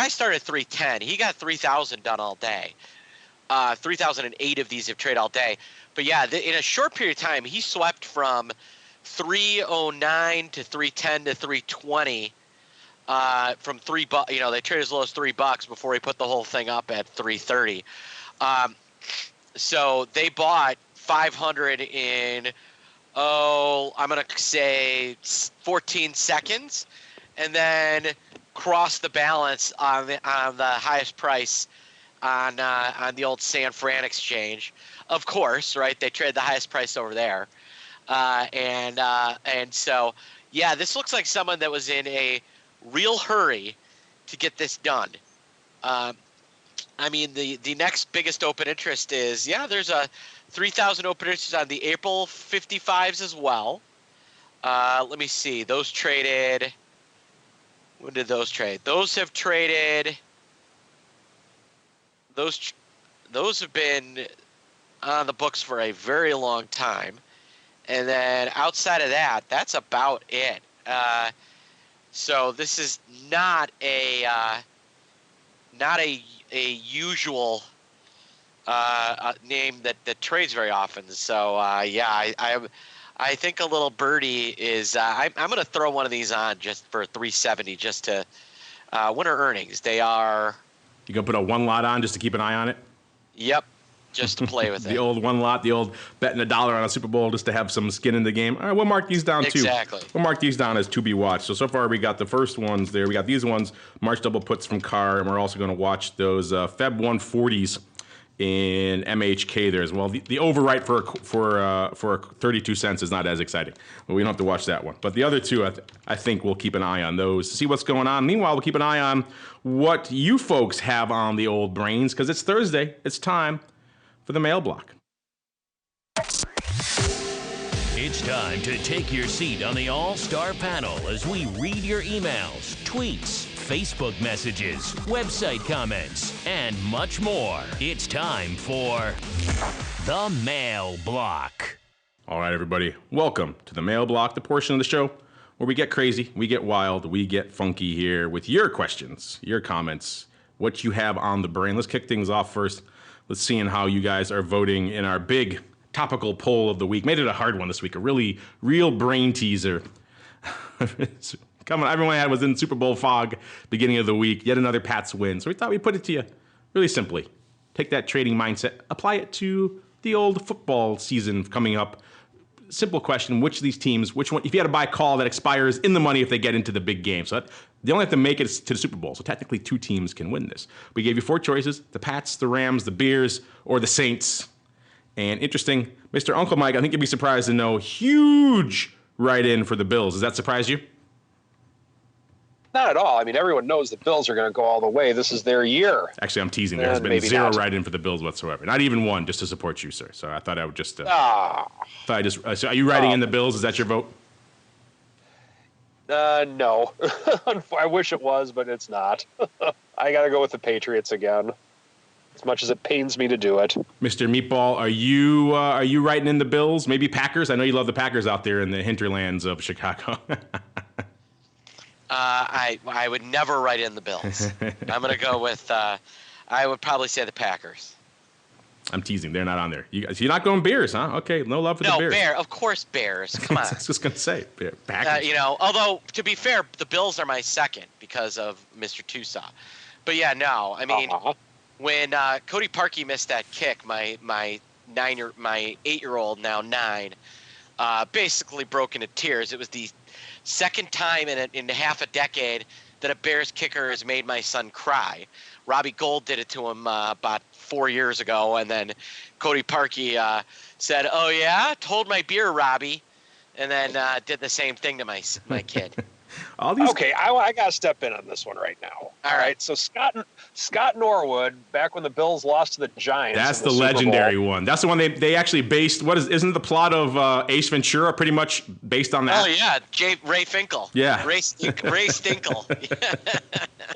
started at 310. He got 3,000 done all day. 3,008 of these have traded all day. But yeah, in a short period of time, he swept from 309 to 310 to 320. From $3, they traded as low as $3 before he put the whole thing up at 330. So they bought 500 in, I'm going to say 14 seconds, and then crossed the balance on the highest price on the old San Fran exchange. Of course, right? They traded the highest price over there. And so, yeah, this looks like someone that was in a real hurry to get this done. I mean, the next biggest open interest is, there's a 3,000 open interest on the April 55s as well. Let me see. Those traded. When did those trade? Those have traded. Those have been on the books for a very long time. And then outside of that, that's about it. So this is not a usual name that trades very often. So I think a little birdie is. I'm going to throw one of these on just for 370, just to winter earnings. They are. You gonna put a one lot on just to keep an eye on it? Yep. Just to play with The it. old one lot, the old betting $1 on a Super Bowl just to have some skin in the game. All right, we'll mark these down too. Exactly. We'll mark these down as to be watched. So far we got the first ones there. We got these ones, March double puts from Carr, and we're also going to watch those Feb 140s in MHK there as well. The overwrite for 32 cents is not as exciting, but we don't have to watch that one. But the other two, I think we'll keep an eye on those to see what's going on. Meanwhile, we'll keep an eye on what you folks have on the old brains, because it's Thursday. It's time for the mail block. It's time to take your seat on the All-Star panel as we read your emails, tweets, Facebook messages, website comments, and much more. It's time for the mail block. All right, everybody, welcome to the mail block, the portion of the show where we get crazy, we get wild, we get funky here with your questions, your comments, what you have on the brain. Let's kick things off first. Let's see how you guys are voting in our big topical poll of the week. Made it a hard one this week, a real brain teaser. Coming, everyone had was in Super Bowl fog beginning of the week. Yet another Pats win. So we thought we'd put it to you really simply. Take that trading mindset, apply it to the old football season coming up. Simple question: which of these teams, which one? If you had to buy a call that expires in the money if they get into the big game, so they only have to make it to the Super Bowl. So technically, two teams can win this. We gave you four choices: the Pats, the Rams, the Bears, or the Saints. And interesting, Mr. Uncle Mike, I think you'd be surprised to know, huge write-in for the Bills. Does that surprise you? Not at all. I mean, everyone knows the Bills are going to go all the way. This is their year. Actually, I'm teasing. There's been zero write-in for the Bills whatsoever. Not even one, just to support you, sir. So I thought I would just. So are you writing in the Bills? Is that your vote? No. I wish it was, but it's not. I got to go with the Patriots again, as much as it pains me to do it. Mr. Meatball, are you writing in the Bills? Maybe Packers? I know you love the Packers out there in the hinterlands of Chicago. I would never write in the Bills. I'm going to go with, I would probably say the Packers. I'm teasing. They're not on there. You're not going Bears, huh? Okay, no love for the Bears. No, of course Bears. Come on. I was just going to say, Packers. Although, to be fair, the Bills are my second because of Mr. Tusa. But yeah, no. I mean, when Cody Parkey missed that kick, my 8-year-old, now 9, basically broke into tears. It was the second time in half a decade that a Bears kicker has made my son cry. Robbie Gould did it to him about 4 years ago, and then Cody Parkey said, "Oh yeah, hold my beer, Robbie," and then did the same thing to my kid. Okay, I got to step in on this one right now. All right. So Scott Norwood, back when the Bills lost to the Giants. That's the legendary one. That's the one they actually based. Isn't the plot of Ace Ventura pretty much based on that? Oh yeah, Ray Finkel. Yeah, Ray Stinkle.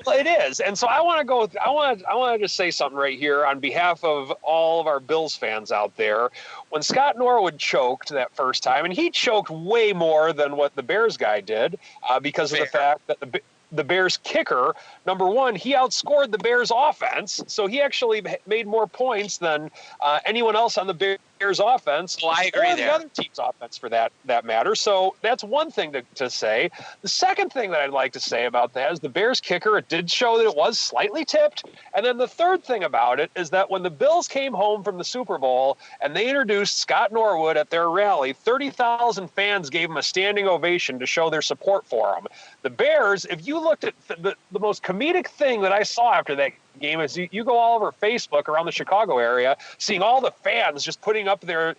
Well, it is, and so I want to go with. I want to just say something right here on behalf of all of our Bills fans out there. When Scott Norwood choked that first time, and he choked way more than what the Bears guy did, because of the fact that the Bears kicker, number one, he outscored the Bears offense. So he actually made more points than anyone else on the Bears offense. Well, I agree or there. the other team's offense for that matter. So that's one thing to say. The second thing that I'd like to say about that is the Bears kicker, it did show that it was slightly tipped. And then the third thing about it is that when the Bills came home from the Super Bowl and they introduced Scott Norwood at their rally, 30,000 fans gave him a standing ovation to show their support for him. The Bears, if you looked at the most comedic thing that I saw after that game is you go all over Facebook around the Chicago area, seeing all the fans just putting up their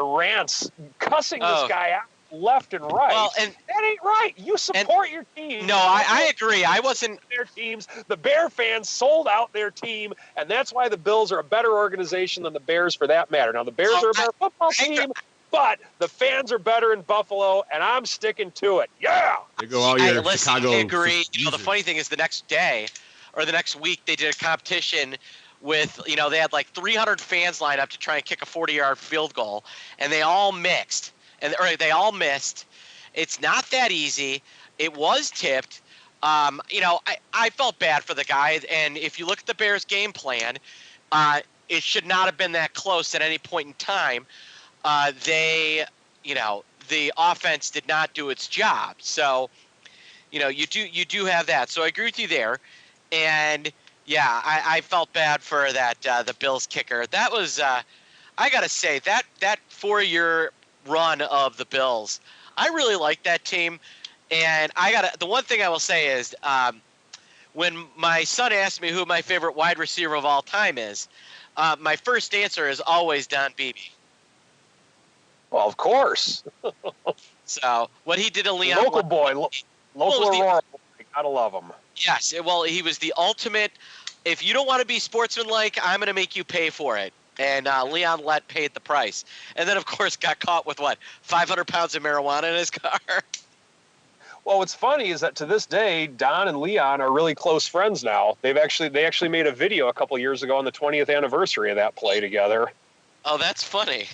rants, cussing this guy out left and right. Well, and that ain't right. You support your team. No, I agree. I wasn't their teams. The Bear fans sold out their team, and that's why the Bills are a better organization than the Bears for that matter. Now the Bears are a better football team, but the fans are better in Buffalo, and I'm sticking to it. Yeah. There go all your Chicago. I agree. You know, the funny thing is the next day or the next week they did a competition with, you know, they had like 300 fans lined up to try and kick a 40-yard field goal, and they all mixed. Or they all missed. It's not that easy. It was tipped. You know, I felt bad for the guy. And if you look at the Bears' game plan, it should not have been that close at any point in time. The offense did not do its job. So, you know, you do have that. So I agree with you there. And yeah, I felt bad for that the Bills kicker. That was I gotta say that 4-year run of the Bills, I really like that team. And the one thing I will say is when my son asked me who my favorite wide receiver of all time is, my first answer is always Don Beebe. Well, of course. So what he did to Leon, local boy, local Aurora boy, gotta love him. Yes, well, he was the ultimate. If you don't want to be sportsmanlike, I'm going to make you pay for it. And Leon Lett paid the price. And then, of course, got caught with, 500 pounds of marijuana in his car? Well, what's funny is that to this day, Don and Leon are really close friends now. They actually made a video a couple years ago on the 20th anniversary of that play together. Oh, that's funny.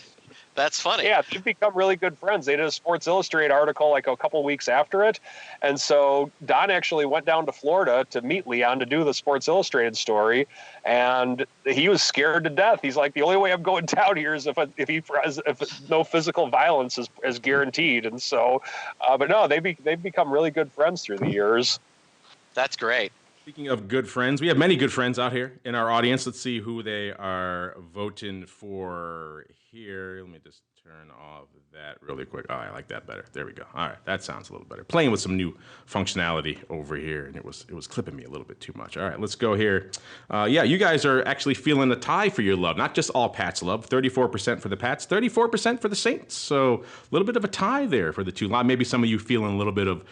That's funny. Yeah, they've become really good friends. They did a Sports Illustrated article like a couple weeks after it. And so Don actually went down to Florida to meet Leon to do the Sports Illustrated story. And he was scared to death. He's like, the only way I'm going down here is if no physical violence is guaranteed. And so, but no, they've become really good friends through the years. That's great. Speaking of good friends, we have many good friends out here in our audience. Let's see who they are voting for here. Let me just turn off that really quick. Oh, I like that better. There we go. All right, that sounds a little better. Playing with some new functionality over here, and it was clipping me a little bit too much. All right, let's go here. Yeah, you guys are actually feeling a tie for your love. Not just all Pats love. 34% for the Pats, 34% for the Saints. So a little bit of a tie there for the two. Maybe some of you feeling a little bit of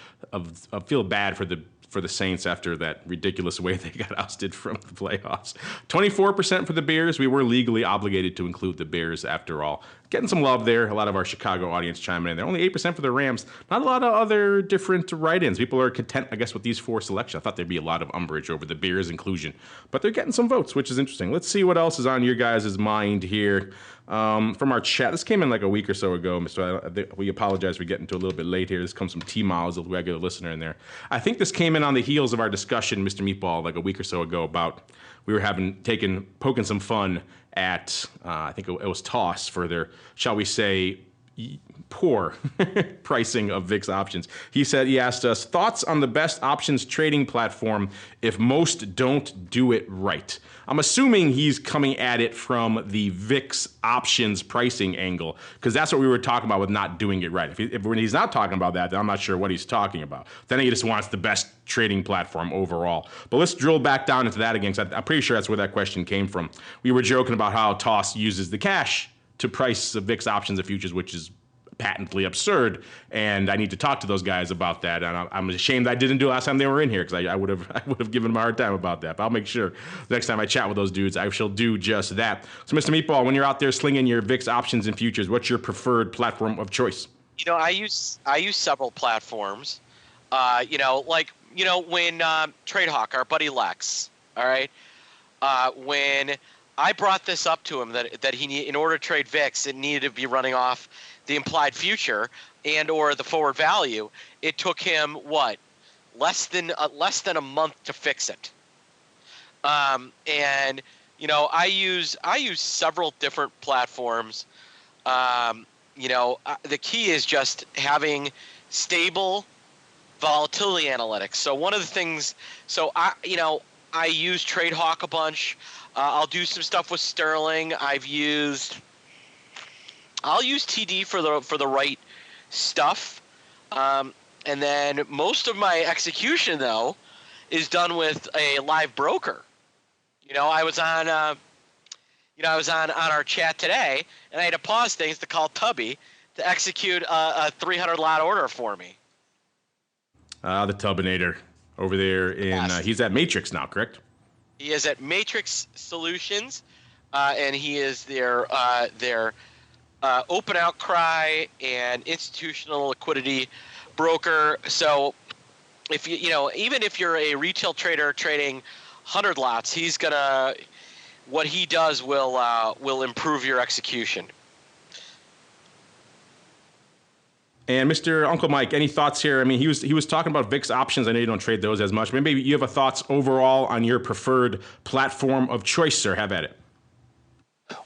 feel bad for the Saints after that ridiculous way they got ousted from the playoffs. 24% for the Bears. We were legally obligated to include the Bears after all. Getting some love there. A lot of our Chicago audience chiming in there. Only 8% for the Rams. Not a lot of other different write-ins. People are content, I guess, with these 4 selections. I thought there'd be a lot of umbrage over the Bears inclusion. But they're getting some votes, which is interesting. Let's see what else is on your guys' mind here. From our chat. This came in like a week or so ago, so we apologize for getting to a little bit late here. This comes from T-Miles, a regular listener in there. I think this came in on the heels of our discussion, Mr. Meatball, like a week or so ago about we were poking some fun at, I think it was Toss for their, shall we say, poor pricing of VIX options. He asked us, thoughts on the best options trading platform if most don't do it right? I'm assuming he's coming at it from the VIX options pricing angle, because that's what we were talking about with not doing it right. When he's not talking about that, then I'm not sure what he's talking about. Then he just wants the best trading platform overall. But let's drill back down into that again, because I'm pretty sure that's where that question came from. We were joking about how Toss uses the cash to price the VIX options and futures, which is patently absurd, and I need to talk to those guys about that. And I'm ashamed I didn't do it last time they were in here, because I would have given them a hard time about that. But I'll make sure the next time I chat with those dudes, I shall do just that. So, Mr. Meatball, when you're out there slinging your VIX options and futures, what's your preferred platform of choice? You know, I use several platforms. When TradeHawk, our buddy Lex, all right, when I brought this up to him that in order to trade VIX, it needed to be running off the implied future and or the forward value. It took him less than a month to fix it. And you know, I use several different platforms. You know, the key is just having stable volatility analytics. So one of the things, I use TradeHawk a bunch. I'll do some stuff with Sterling. I'll use TD for the right stuff. And then most of my execution though is done with a live broker. You know, I was on our chat today, and I had to pause things to call Tubby to execute a 300 lot order for me. The Tubbinator over there he's at Matrix now, correct? He is at Matrix Solutions, and he is their open outcry and institutional liquidity broker. So if even if you're a retail trader trading 100 lots, what he does will improve your execution. And Mr. Uncle Mike, any thoughts here? I mean, he was talking about VIX options. I know you don't trade those as much. Maybe you have a thoughts overall on your preferred platform of choice, sir. Have at it.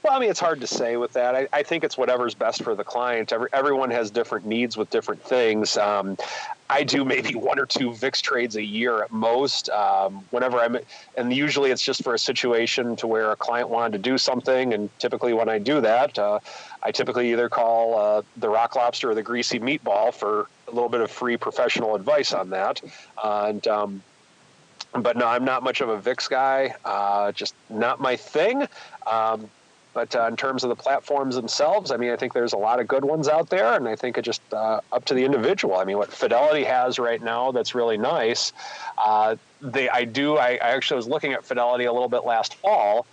Well, I mean, it's hard to say with that. I think it's whatever's best for the client. Everyone has different needs with different things. I do maybe 1 or 2 VIX trades a year at most. And usually it's just for a situation to where a client wanted to do something. And typically when I do that, I typically either call the Rock Lobster or the Greasy Meatball for a little bit of free professional advice on that. But no, I'm not much of a VIX guy. Just not my thing. But in terms of the platforms themselves, I mean, I think there's a lot of good ones out there, and I think it just up to the individual. I mean, what Fidelity has right now that's really nice. I actually was looking at Fidelity a little bit last fall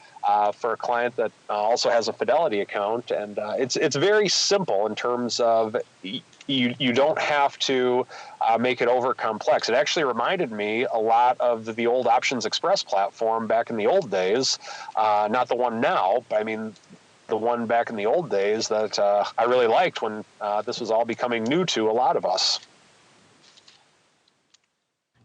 for a client that also has a Fidelity account, and it's very simple in terms of you don't have to make it over complex. It actually reminded me a lot of the old Options Express platform back in the old days, not the one now, but I mean the one back in the old days that I really liked when this was all becoming new to a lot of us.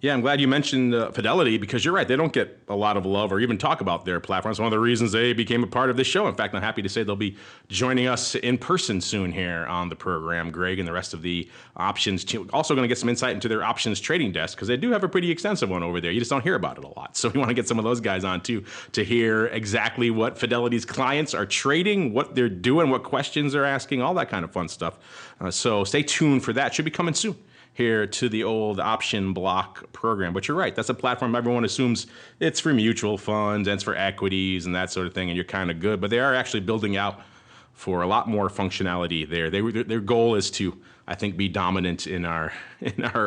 Yeah, I'm glad you mentioned Fidelity, because you're right. They don't get a lot of love or even talk about their platform. It's one of the reasons they became a part of this show. In fact, I'm happy to say they'll be joining us in person soon here on the program, Greg and the rest of the options team. Also going to get some insight into their options trading desk, because they do have a pretty extensive one over there. You just don't hear about it a lot. So we want to get some of those guys on too, to hear exactly what Fidelity's clients are trading, what they're doing, what questions they're asking, all that kind of fun stuff. So stay tuned for that. Should be coming soon here to the old option block program. But you're right, that's a platform everyone assumes it's for mutual funds and it's for equities and that sort of thing, and you're kind of good. But they are actually building out for a lot more functionality there. Their goal is to, I think, be dominant in our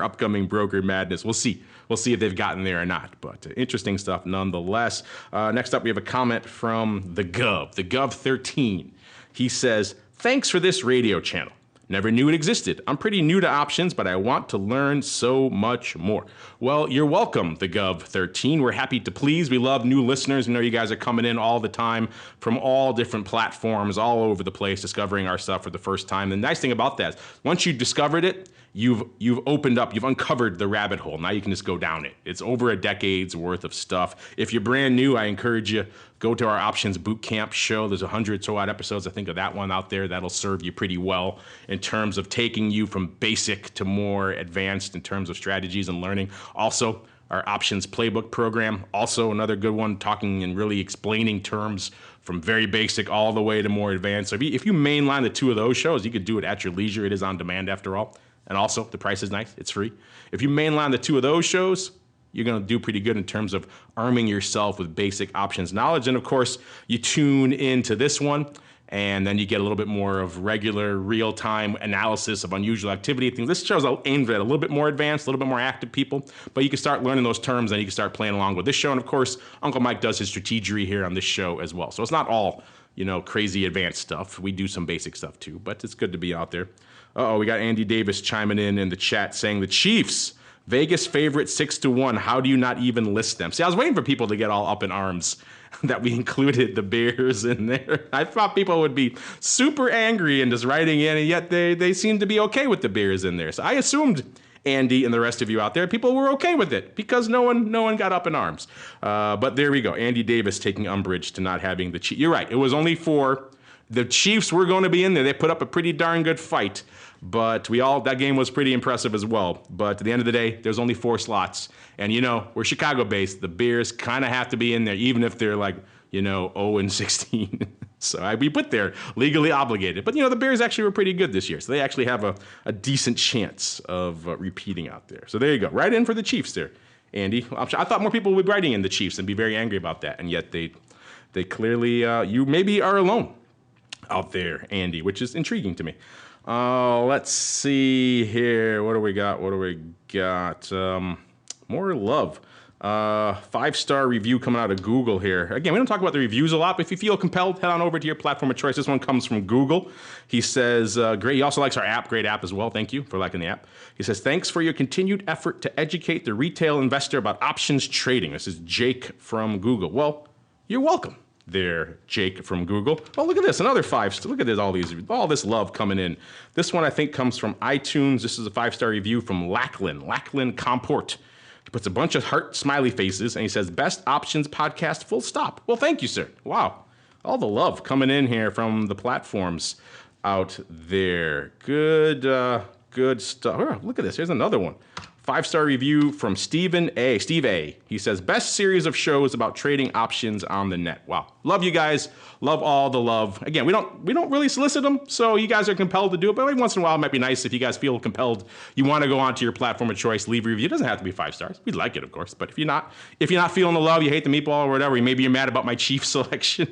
upcoming broker madness. We'll see if they've gotten there or not. But interesting stuff nonetheless. Next up, we have a comment from the Gov 13. He says, "Thanks for this radio channel. Never knew it existed. I'm pretty new to options, but I want to learn so much more." Well, you're welcome, the Gov 13. We're happy to please. We love new listeners. We know you guys are coming in all the time from all different platforms all over the place, discovering our stuff for the first time. The nice thing about that is once you discovered it, you've opened up, you've uncovered the rabbit hole. Now you can just go down it. It's over a decade's worth of stuff. If you're brand new, I encourage you, go to our Options Bootcamp show. There's 100 so odd episodes, I think, of that one out there. That'll serve you pretty well in terms of taking you from basic to more advanced in terms of strategies and learning. Also, our Options Playbook program, also another good one, talking and really explaining terms from very basic all the way to more advanced. So if you mainline the 2 of those shows, you could do it at your leisure. It is on demand after all. And also, the price is nice. It's free. If you mainline the 2 of those shows, you're going to do pretty good in terms of arming yourself with basic options knowledge. And of course, you tune into this one, and then you get a little bit more of regular real-time analysis of unusual activity. I think this show's aimed at a little bit more advanced, a little bit more active people, but you can start learning those terms and you can start playing along with this show. And of course, Uncle Mike does his strategery here on this show as well. So it's not all, crazy advanced stuff. We do some basic stuff too, but it's good to be out there. We got Andy Davis chiming in the chat saying the Chiefs, Vegas favorite 6-1. How do you not even list them? See, I was waiting for people to get all up in arms that we included the Bears in there. I thought people would be super angry and just writing in, and yet they seem to be okay with the Bears in there. So I assumed Andy and the rest of you out there, people were okay with it because no one got up in arms. But there we go. Andy Davis taking umbrage to not having the Chiefs. You're right. It was only 4. The Chiefs were going to be in there. They put up a pretty darn good fight, but that game was pretty impressive as well. But at the end of the day, there's only 4 slots. And, we're Chicago-based. The Bears kind of have to be in there, even if they're 0-16. So we put there legally obligated. But, the Bears actually were pretty good this year. So they actually have a decent chance of repeating out there. So there you go. Right in for the Chiefs there, Andy. I thought more people would be writing in the Chiefs and be very angry about that. And yet they clearly, you maybe are alone out there, Andy, which is intriguing to me. Let's see here. What do we got? More love. 5-star review coming out of Google here. Again, we don't talk about the reviews a lot, but if you feel compelled, head on over to your platform of choice. This one comes from Google. He says, great. He also likes our app. Great app as well. Thank you for liking the app. He says, thanks for your continued effort to educate the retail investor about options trading. This is Jake from Google. Well, you're welcome there, Jake from Google. Oh, look at this, another 5. Look at this, all this love coming in. This one I think comes from iTunes. This is a 5-star review from Lachlan Comport. He puts a bunch of heart smiley faces and he says, best options podcast, full stop. Well, thank you, sir. Wow, all the love coming in here from the platforms out there. Good stuff. Oh, look at this. Here's another one. 5-star review from Steve A. He says, best series of shows about trading options on the net. Wow. Love you guys. Love all the love. Again, we don't really solicit them, so you guys are compelled to do it. But every once in a while, it might be nice if you guys feel compelled. You want to go onto your platform of choice, leave a review. It doesn't have to be 5 stars. We'd like it, of course. But if you're not feeling the love, you hate the meatball or whatever, maybe you're mad about my Chiefs selection.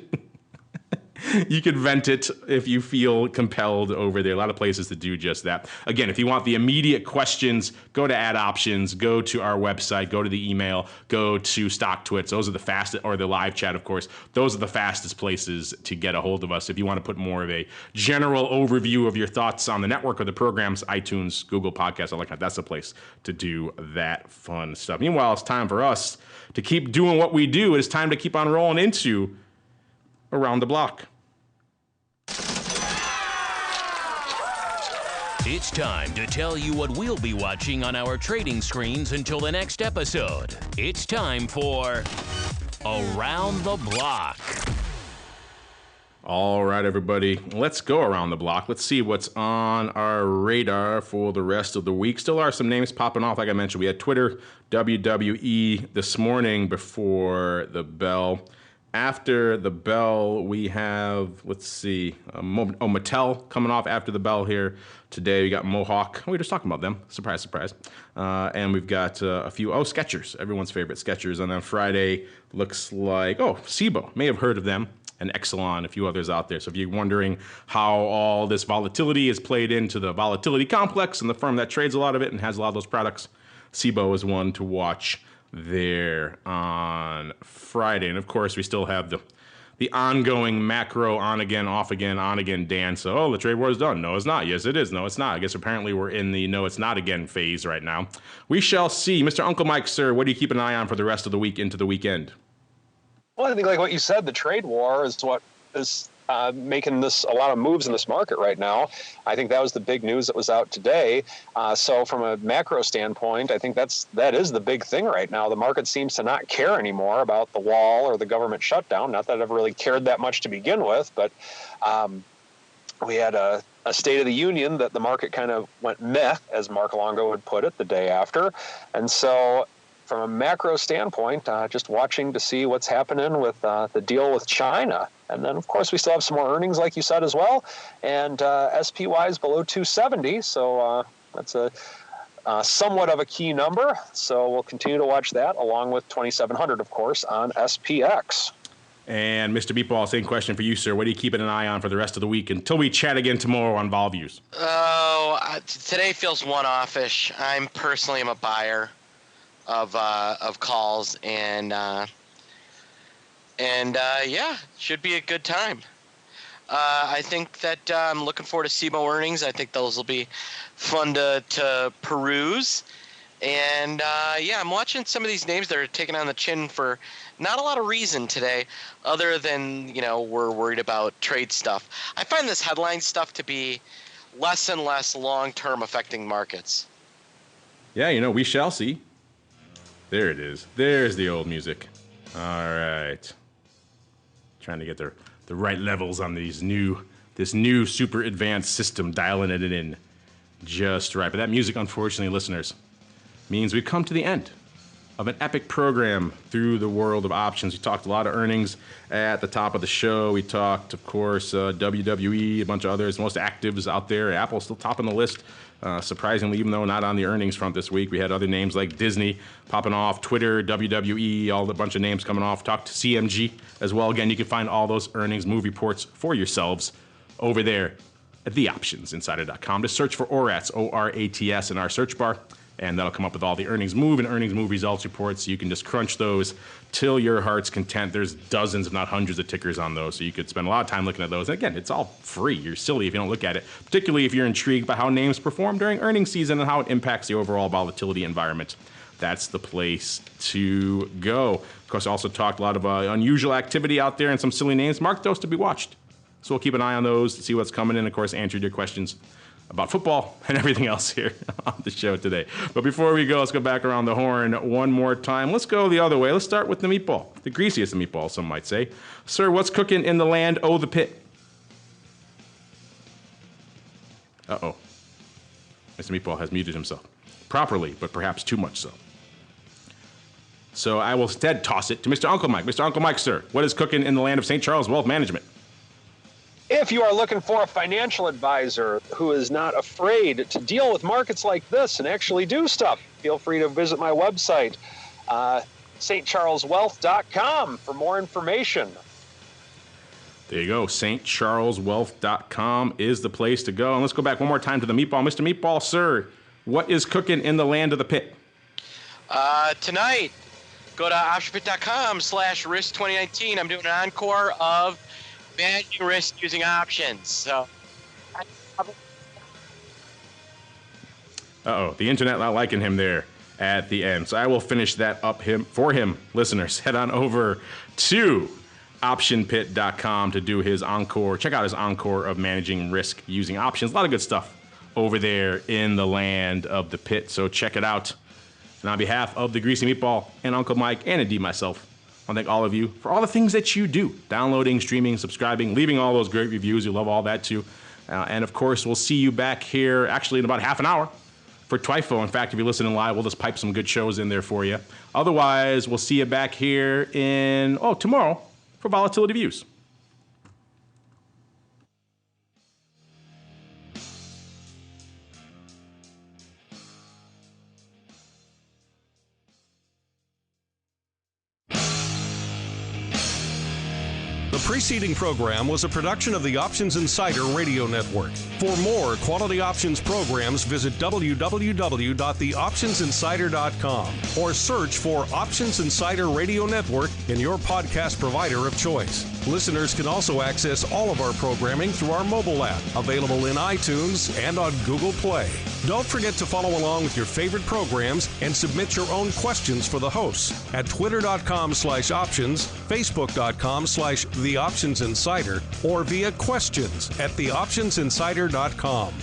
You can vent it if you feel compelled over there. A lot of places to do just that. Again, if you want the immediate questions, go to Ad Options, go to our website, go to the email, go to StockTwits. Those are the fastest, or the live chat, of course. Those are the fastest places to get a hold of us. If you want to put more of a general overview of your thoughts on the network or the programs, iTunes, Google Podcasts, all like that, that's the place to do that fun stuff. Meanwhile, it's time for us to keep doing what we do. It's time to keep on rolling into Around the Block. It's time to tell you what we'll be watching on our trading screens until the next episode. It's time for Around the Block. All right, everybody, let's go around the block. Let's see what's on our radar for the rest of the week. Still are some names popping off. Like I mentioned, we had Twitter, WWE this morning before the bell. After the bell, we have, let's see, Mattel coming off after the bell here today. We got Mohawk. We were just talking about them. Surprise, surprise. And we've got a few, Skechers, everyone's favorite Skechers. And then Friday looks like, Cboe. May have heard of them. And Exelon, a few others out there. So if you're wondering how all this volatility is played into the volatility complex and the firm that trades a lot of it and has a lot of those products, Cboe is one to watch there on Friday. And of course, we still have the ongoing macro on again, off again, on again dance. So, the trade war is done. No, it's not. Yes, it is. No, it's not. I guess apparently we're in the no, it's not again phase right now. We shall see. Mr. Uncle Mike, sir, what do you keep an eye on for the rest of the week into the weekend? Well, I think like what you said, the trade war is what is making this a lot of moves in this market right now. I think that was the big news that was out today. So from a macro standpoint, I think that is the big thing right now. The market seems to not care anymore about the wall or the government shutdown. Not that I ever really cared that much to begin with, but we had a State of the Union that the market kind of went meh, as Mark Longo would put it, the day after. And so from a macro standpoint, just watching to see what's happening with the deal with China. And then, of course, we still have some more earnings, like you said, as well. And SPY is below 270, so that's a somewhat of a key number. So we'll continue to watch that, along with 2,700, of course, on SPX. And Mr. Meatball, same question for you, sir. What are you keeping an eye on for the rest of the week until we chat again tomorrow on Vol Views? Today feels one-off-ish. I'm personally a buyer of calls, and should be a good time. I think that I'm looking forward to Cboe earnings. I think those will be fun to peruse. And I'm watching some of these names that are taking on the chin for not a lot of reason today, other than, we're worried about trade stuff. I find this headline stuff to be less and less long-term affecting markets. Yeah, we shall see. There it is. There's the old music. All right. Trying to get the right levels on this new super advanced system, dialing it in just right. But that music, unfortunately, listeners, means we've come to the end of an epic program through the world of options. We talked a lot of earnings at the top of the show. We talked, of course, WWE, a bunch of others, most actives out there. Apple's still topping the list, surprisingly, even though not on the earnings front this week. We had other names like Disney popping off, Twitter, WWE, all the bunch of names coming off. Talked to CMG as well. Again, you can find all those earnings move reports for yourselves over there at theoptionsinsider.com. Just search for ORATS, O-R-A-T-S, in our search bar, and that'll come up with all the earnings move and earnings move results reports. You can just crunch those till your heart's content. There's dozens, if not hundreds, of tickers on those, so you could spend a lot of time looking at those. And again, it's all free. You're silly if you don't look at it, particularly if you're intrigued by how names perform during earnings season and how it impacts the overall volatility environment. That's the place to go. Of course, I also talked a lot of unusual activity out there and some silly names. Mark those to be watched. So we'll keep an eye on those to see what's coming in. Of course, answered your questions about football and everything else here on the show today. But before we go, let's go back around the horn one more time. Let's go the other way. Let's start with the meatball, the greasiest of meatballs, some might say. Sir, what's cooking in the land o' the pit? Uh-oh. Mr. Meatball has muted himself. Properly, but perhaps too much so. So I will instead toss it to Mr. Uncle Mike. Mr. Uncle Mike, sir, what is cooking in the land of St. Charles Wealth Management? If you are looking for a financial advisor who is not afraid to deal with markets like this and actually do stuff, feel free to visit my website, stcharleswealth.com, for more information. There you go. stcharleswealth.com is the place to go. And let's go back one more time to the meatball. Mr. Meatball, sir, what is cooking in the land of the pit? Tonight, go to optionpit.com/risk2019. I'm doing an encore of managing risk using options. So, the internet not liking him there at the end. So I will finish that up for him. Listeners, head on over to optionpit.com to do his encore. Check out his encore of managing risk using options. A lot of good stuff over there in the land of the pit. So check it out. And on behalf of the Greasy Meatball and Uncle Mike and indeed myself, I want to thank all of you for all the things that you do. Downloading, streaming, subscribing, leaving all those great reviews. We love all that too. And of course, we'll see you back here actually in about half an hour for TWIFO. In fact, if you're listening live, we'll just pipe some good shows in there for you. Otherwise, we'll see you back here tomorrow for Volatility Views. The preceding program was a production of the Options Insider Radio Network. For more quality options programs, visit www.theoptionsinsider.com or search for Options Insider Radio Network in your podcast provider of choice. Listeners can also access all of our programming through our mobile app, available in iTunes and on Google Play. Don't forget to follow along with your favorite programs and submit your own questions for the hosts at twitter.com/options, facebook.com/theoptionsinsider, or via questions at theoptionsinsider.com.